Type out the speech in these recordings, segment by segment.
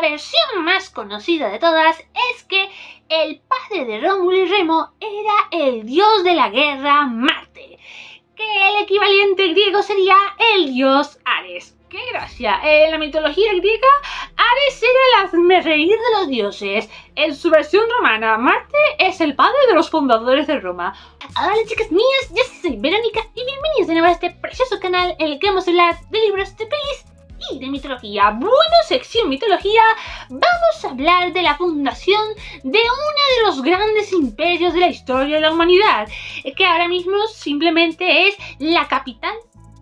versión más conocida de todas es que el padre de Rómulo y Remo era el dios de la guerra Marte, que el equivalente griego sería el dios Ares. ¡Qué gracia! En la mitología griega, Ares era el hazmerreír de los dioses. En su versión romana, Marte es el padre de los fundadores de Roma. Hola chicas mías, yo soy Verónica y bienvenidos de nuevo a este precioso canal en el que vamos a hablar de libros, de pelis y de mitología. Bueno, sección mitología, vamos a hablar de la fundación de uno de los grandes imperios de la historia de la humanidad, que ahora mismo simplemente es la capital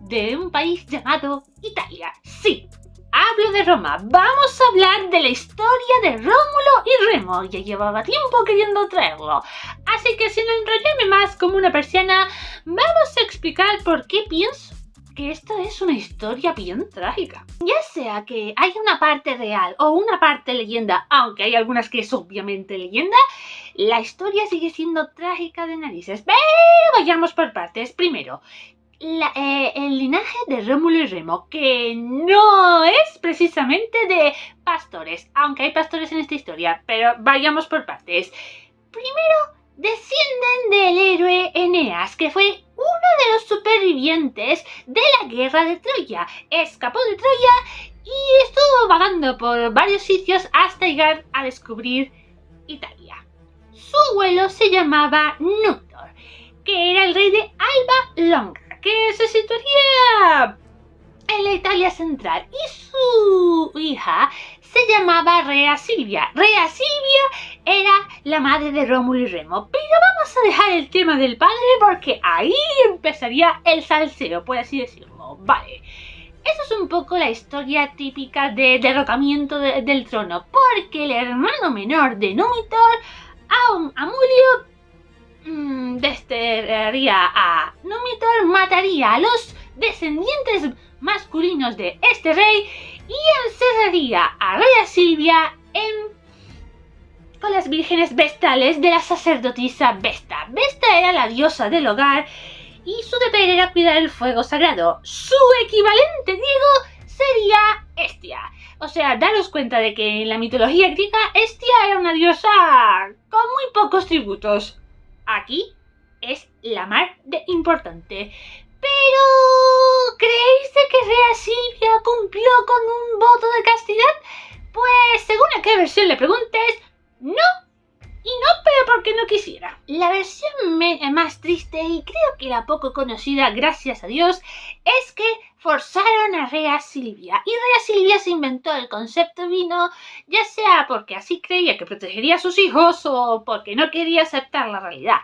de un país llamado Italia. Sí, hablo de Roma. Vamos a hablar de la historia de Rómulo y Remo. Ya llevaba tiempo queriendo traerlo. Así que sin enrollarme más como una persiana, vamos a explicar por qué pienso que esto es una historia bien trágica. Ya sea que haya una parte real o una parte leyenda, aunque hay algunas que es obviamente leyenda, la historia sigue siendo trágica de narices. Pero vayamos por partes. Primero, el linaje de Rómulo y Remo, que no es precisamente de pastores, aunque hay pastores en esta historia, pero vayamos por partes. Primero, descienden del héroe Eneas, que fue uno de los supervivientes de la guerra de Troya. Escapó de Troya y estuvo vagando por varios sitios hasta llegar a descubrir Italia. Su abuelo se llamaba Nútor, que era el rey de Alba Longa, que se situaría en la Italia central, y su hija se llamaba Rea Silvia. Rea Silvia era la madre de Rómulo y Remo, pero vamos a dejar el tema del padre porque ahí empezaría el salseo, por así decirlo. Vale, eso es un poco la historia típica de derrocamiento del trono, porque el hermano menor de Númitor, Amulio, desterraría a Númitor, mataría a los descendientes masculinos de este rey y encerraría a Rea Silvia con las vírgenes vestales de la sacerdotisa Vesta. Vesta era la diosa del hogar y su deber era cuidar el fuego sagrado. Su equivalente griego sería Hestia. O sea, daros cuenta de que en la mitología griega Hestia era una diosa con muy pocos tributos. Aquí es la mar de importante. Pero, ¿creéis de que Rea Silvia cumplió con un voto de castidad? Pues, según a qué versión le preguntes, no. Y no, pero porque no quisiera. La versión más triste, y creo que la poco conocida, gracias a Dios, es que forzaron a Rea Silvia. Y Rea Silvia se inventó el concepto vino, ya sea porque así creía que protegería a sus hijos o porque no quería aceptar la realidad.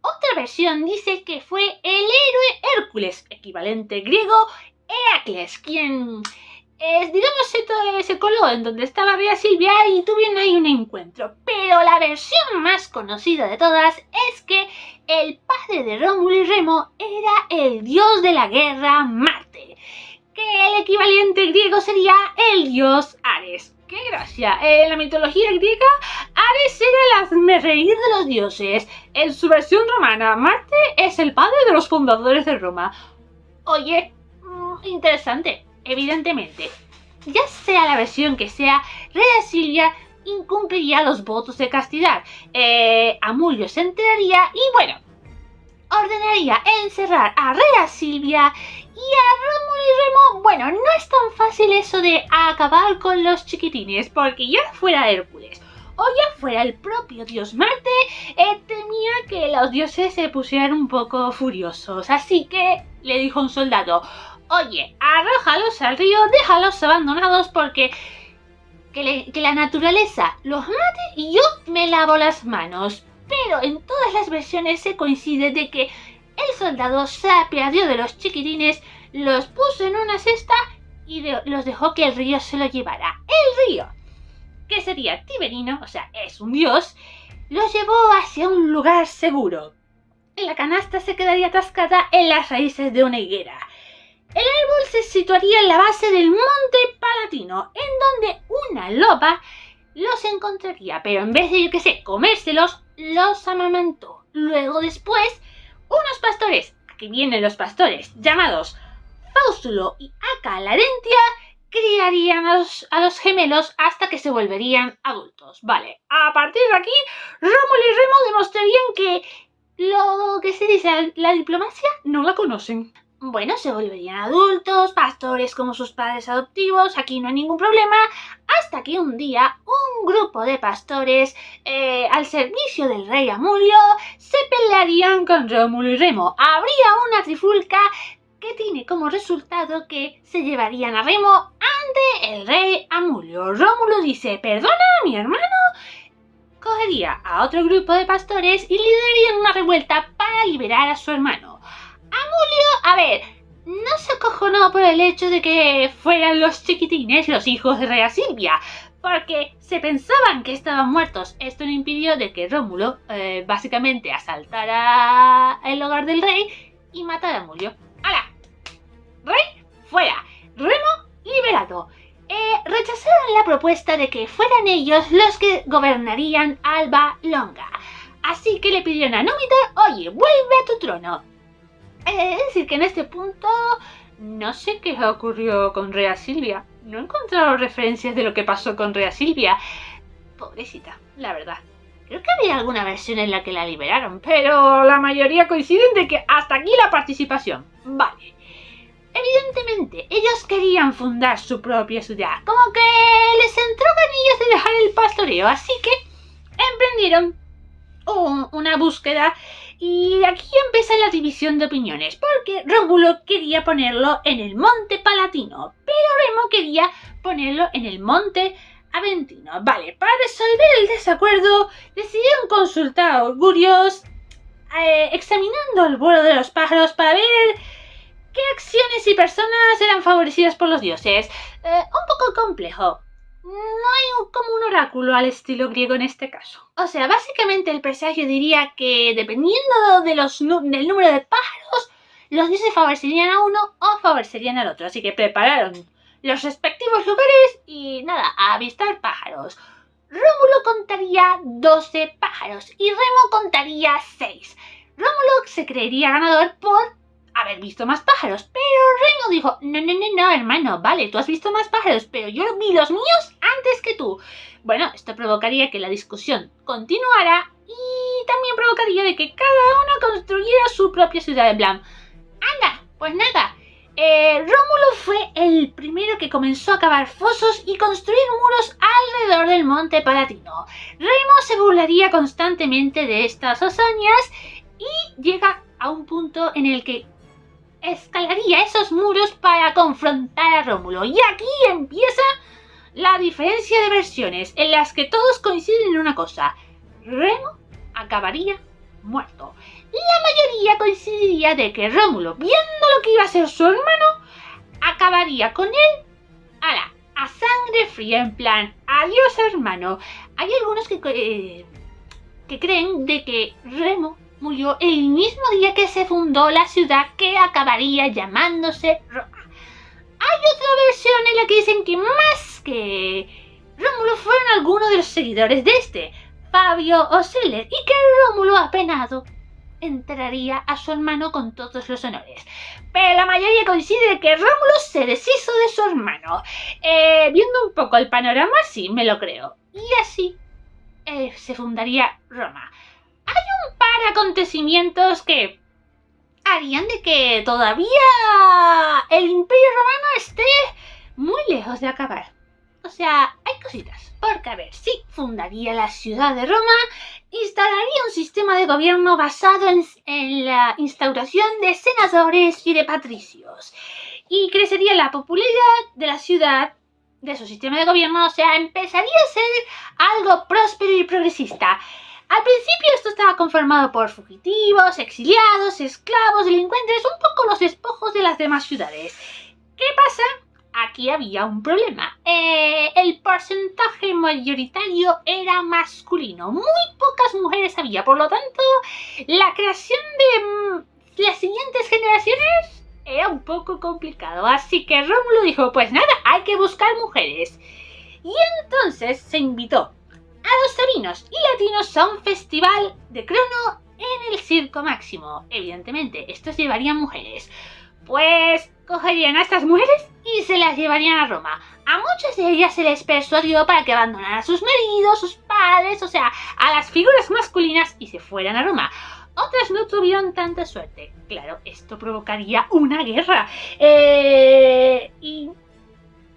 Otra versión dice que fue el héroe Hércules, equivalente griego Heracles, quien, digamos, se coló en donde estaba Rea Silvia y tuvieron ahí un encuentro. Pero la versión más conocida de todas es que el padre de Rómulo y Remo era el dios de la guerra Marte, que el equivalente griego sería el dios Ares. ¡Qué gracia! En la mitología griega, Ares era el hazmerreír de los dioses. En su versión romana, Marte es el padre de los fundadores de Roma. Oye, interesante, evidentemente. Ya sea la versión que sea, Rea Silvia incumpliría los votos de castidad. Amulio se enteraría y bueno, ordenaría encerrar a Rea Silvia y a Rómulo y Remo. Bueno, no es tan fácil eso de acabar con los chiquitines, porque ya fuera Hércules o ya fuera el propio dios Marte, temía que los dioses se pusieran un poco furiosos. Así que le dijo a un soldado: oye, arrójalos al río, déjalos abandonados porque que la naturaleza los mate y yo me lavo las manos. Pero en todas las versiones se coincide de que el soldado se apiadió de los chiquitines, los puso en una cesta y los dejó que el río se lo llevara. El río, que sería Tiberino, o sea, es un dios, los llevó hacia un lugar seguro. La canasta se quedaría atascada en las raíces de una higuera. El árbol se situaría en la base del monte Palatino, en donde una loba los encontraría, pero en vez de, comérselos, los amamantó. Luego después, unos pastores, aquí vienen los pastores, llamados Faustulo y Acalarentia, criarían a los gemelos hasta que se volverían adultos. Vale, a partir de aquí, Rómulo y Remo demostrarían que lo que se dice, la diplomacia, no la conocen. Bueno, se volverían adultos, pastores como sus padres adoptivos, aquí no hay ningún problema, hasta que un día un grupo de pastores al servicio del rey Amulio se pelearían con Rómulo y Remo. Habría una trifulca que tiene como resultado que se llevarían a Remo ante el rey Amulio. Rómulo dice, perdona, mi hermano. Cogería a otro grupo de pastores y liderarían una revuelta para liberar a su hermano. Amulio, a ver, no se acojonó por el hecho de que fueran los chiquitines los hijos de Rea Silvia, porque se pensaban que estaban muertos. Esto no impidió de que Rómulo básicamente asaltara el hogar del rey y matara a Amulio. ¡Hala! Rey fuera, Remo liberado. Rechazaron la propuesta de que fueran ellos los que gobernarían Alba Longa. Así que le pidieron a Númitor, oye, vuelve a tu trono. Es decir, que en este punto no sé qué ocurrió con Rea Silvia. No he encontrado referencias de lo que pasó con Rea Silvia. Pobrecita, la verdad. Creo que había alguna versión en la que la liberaron, pero la mayoría coinciden de que hasta aquí la participación. Vale. Evidentemente, ellos querían fundar su propia ciudad. Como que les entró ganillas de dejar el pastoreo, así que emprendieron una búsqueda. Y aquí empieza la división de opiniones, porque Rómulo quería ponerlo en el Monte Palatino, pero Remo quería ponerlo en el Monte Aventino. Vale, para resolver el desacuerdo, decidieron consultar augurios, examinando el vuelo de los pájaros para ver qué acciones y personas eran favorecidas por los dioses. Un poco complejo. No hay como un oráculo al estilo griego en este caso. O sea, básicamente el presagio diría que dependiendo del número de pájaros, los dioses favorecerían a uno o favorecerían al otro. Así que prepararon los respectivos lugares y nada, a avistar pájaros. Rómulo contaría 12 pájaros y Remo contaría 6. Rómulo se creería ganador por haber visto más pájaros, pero Remo dijo, no, hermano, vale, tú has visto más pájaros, pero yo vi los míos antes que tú. Bueno, esto provocaría que la discusión continuara y también provocaría de que cada uno construyera su propia ciudad en plan. Anda, pues nada, Rómulo fue el primero que comenzó a cavar fosos y construir muros alrededor del Monte Palatino. Remo se burlaría constantemente de estas hazañas y llega a un punto en el que escalaría esos muros para confrontar a Rómulo. Y aquí empieza la diferencia de versiones, en las que todos coinciden en una cosa. Remo acabaría muerto. La mayoría coincidiría de que Rómulo, viendo lo que iba a hacer su hermano, acabaría con él a sangre fría, en plan, adiós hermano. Hay algunos que creen de que Remo murió el mismo día que se fundó la ciudad que acabaría llamándose Roma. Hay otra versión en la que dicen que más que Rómulo fueron algunos de los seguidores de este, Fabio o Seller, y que Rómulo apenado enterraría a su hermano con todos los honores. Pero la mayoría coincide que Rómulo se deshizo de su hermano. Viendo un poco el panorama, sí, me lo creo. Y así se fundaría Roma. Hay un par de acontecimientos que harían de que todavía el Imperio Romano esté muy lejos de acabar. O sea, hay cositas. Porque, a ver, sí, fundaría la ciudad de Roma, instalaría un sistema de gobierno basado en la instauración de senadores y de patricios. Y crecería la popularidad de la ciudad, de su sistema de gobierno, o sea, empezaría a ser algo próspero y progresista. Al principio esto estaba conformado por fugitivos, exiliados, esclavos, delincuentes, un poco los despojos de las demás ciudades. ¿Qué pasa? Aquí había un problema. El porcentaje mayoritario era masculino. Muy pocas mujeres había. Por lo tanto, la creación de las siguientes generaciones era un poco complicado. Así que Rómulo dijo, pues nada, hay que buscar mujeres. Y entonces se invitó a los sabinos y latinos a un festival de crono en el Circo Máximo. Evidentemente, estos llevarían mujeres. pues cogerían a estas mujeres y se las llevarían a Roma. A muchas de ellas se les persuadió para que abandonaran a sus maridos, sus padres, o sea, a las figuras masculinas y se fueran a Roma. Otras no tuvieron tanta suerte. Claro, esto provocaría una guerra. Y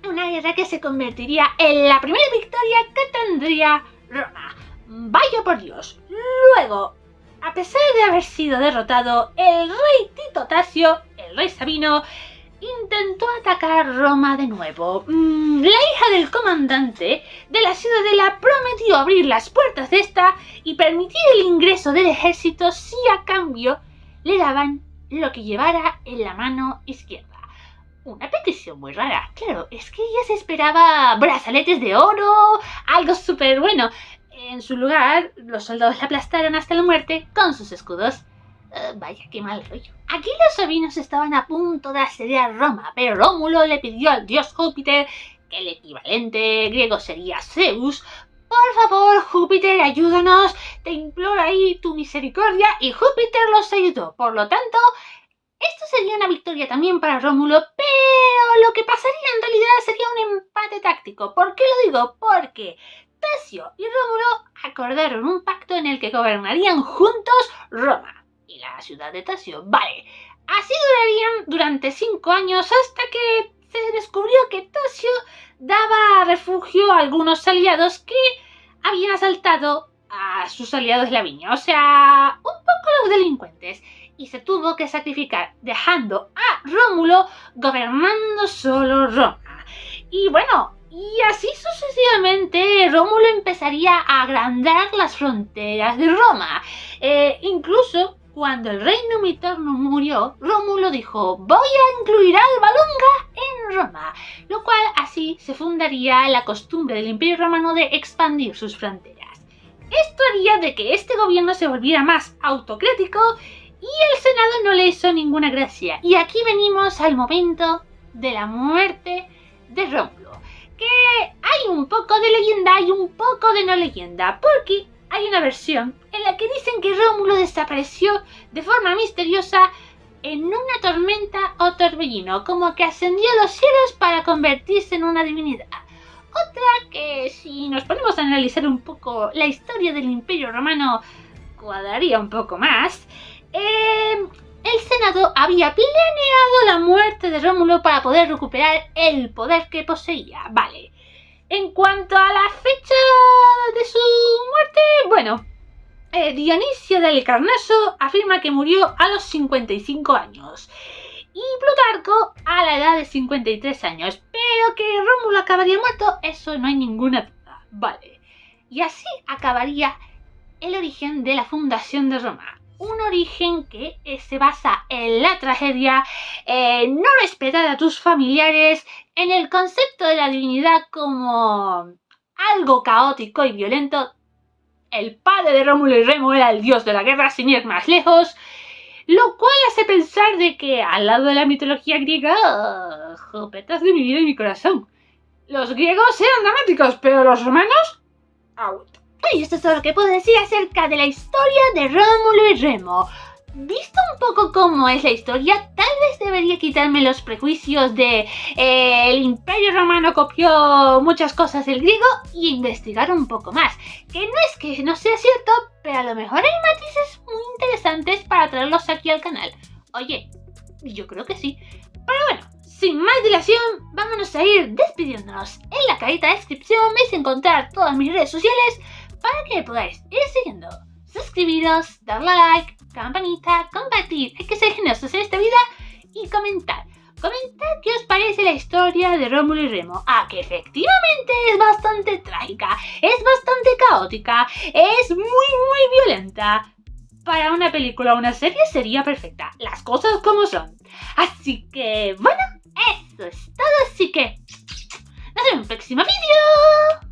una guerra que se convertiría en la primera victoria que tendría Roma. Vaya por Dios. Luego, a pesar de haber sido derrotado, el rey Tito Tasio, el rey Sabino, intentó atacar Roma de nuevo. La hija del comandante de la ciudadela prometió abrir las puertas de esta y permitir el ingreso del ejército si a cambio le daban lo que llevara en la mano izquierda. Una petición muy rara. Claro, es que ella se esperaba brazaletes de oro, algo súper bueno. En su lugar, los soldados la aplastaron hasta la muerte con sus escudos. Vaya, qué mal rollo. Aquí los sabinos estaban a punto de asediar Roma, pero Rómulo le pidió al dios Júpiter, que el equivalente griego sería Zeus: por favor, Júpiter, ayúdanos, te imploro ahí tu misericordia, y Júpiter los ayudó. Por lo tanto, esto sería una victoria también para Rómulo, pero lo que pasaría en realidad sería un empate táctico. ¿Por qué lo digo? Porque Tasio y Rómulo acordaron un pacto en el que gobernarían juntos Roma y la ciudad de Tasio. Vale, así durarían durante 5 años hasta que se descubrió que Tasio daba refugio a algunos aliados que habían asaltado a sus aliados Lavinio, o sea, un poco los delincuentes, y se tuvo que sacrificar, dejando a Rómulo gobernando solo Roma. Y bueno, y así sucesivamente Rómulo empezaría a agrandar las fronteras de Roma. Incluso cuando el rey Numitorno murió, Rómulo dijo: voy a incluir a Alba Longa en Roma, lo cual así se fundaría la costumbre del Imperio Romano de expandir sus fronteras. Esto haría de que este gobierno se volviera más autocrático y el Senado no le hizo ninguna gracia. Y aquí venimos al momento de la muerte de Rómulo, que hay un poco de leyenda y un poco de no leyenda, porque hay una versión en la que dicen que Rómulo desapareció de forma misteriosa en una tormenta o torbellino, como que ascendió a los cielos para convertirse en una divinidad. Otra que, si nos ponemos a analizar un poco la historia del Imperio Romano, cuadraría un poco más. El Senado había planeado la muerte de Rómulo para poder recuperar el poder que poseía. Vale. En cuanto a la fecha de su muerte, bueno, Dionisio de Halicarnaso afirma que murió a los 55 años y Plutarco a la edad de 53 años, pero que Rómulo acabaría muerto, eso no hay ninguna duda. Vale. Y así acabaría el origen de la fundación de Roma. Un origen que se basa en la tragedia, no respetar a tus familiares, en el concepto de la divinidad como algo caótico y violento. El padre de Rómulo y Remo era el dios de la guerra, sin ir más lejos, lo cual hace pensar de que al lado de la mitología griega, jopetas de mi vida y mi corazón. Los griegos eran dramáticos, pero los romanos, out. Y esto es todo lo que puedo decir acerca de la historia de Rómulo y Remo. Visto un poco cómo es la historia, tal vez debería quitarme los prejuicios de el Imperio Romano copió muchas cosas del griego y investigar un poco más. Que no es que no sea cierto, pero a lo mejor hay matices muy interesantes para traerlos aquí al canal. Oye, yo creo que sí. Pero bueno, sin más dilación, vámonos a ir despidiéndonos. En la cajita de descripción vais a encontrar todas mis redes sociales para que me podáis ir siguiendo. Suscribiros, darle a like, campanita, compartir, hay que ser generosos en esta vida y comentar. Comentad qué os parece la historia de Rómulo y Remo. Que efectivamente es bastante trágica, es bastante caótica, es muy violenta. Para una película o una serie sería perfecta, las cosas como son. Así que, bueno, eso es todo, así que nos vemos en un próximo vídeo.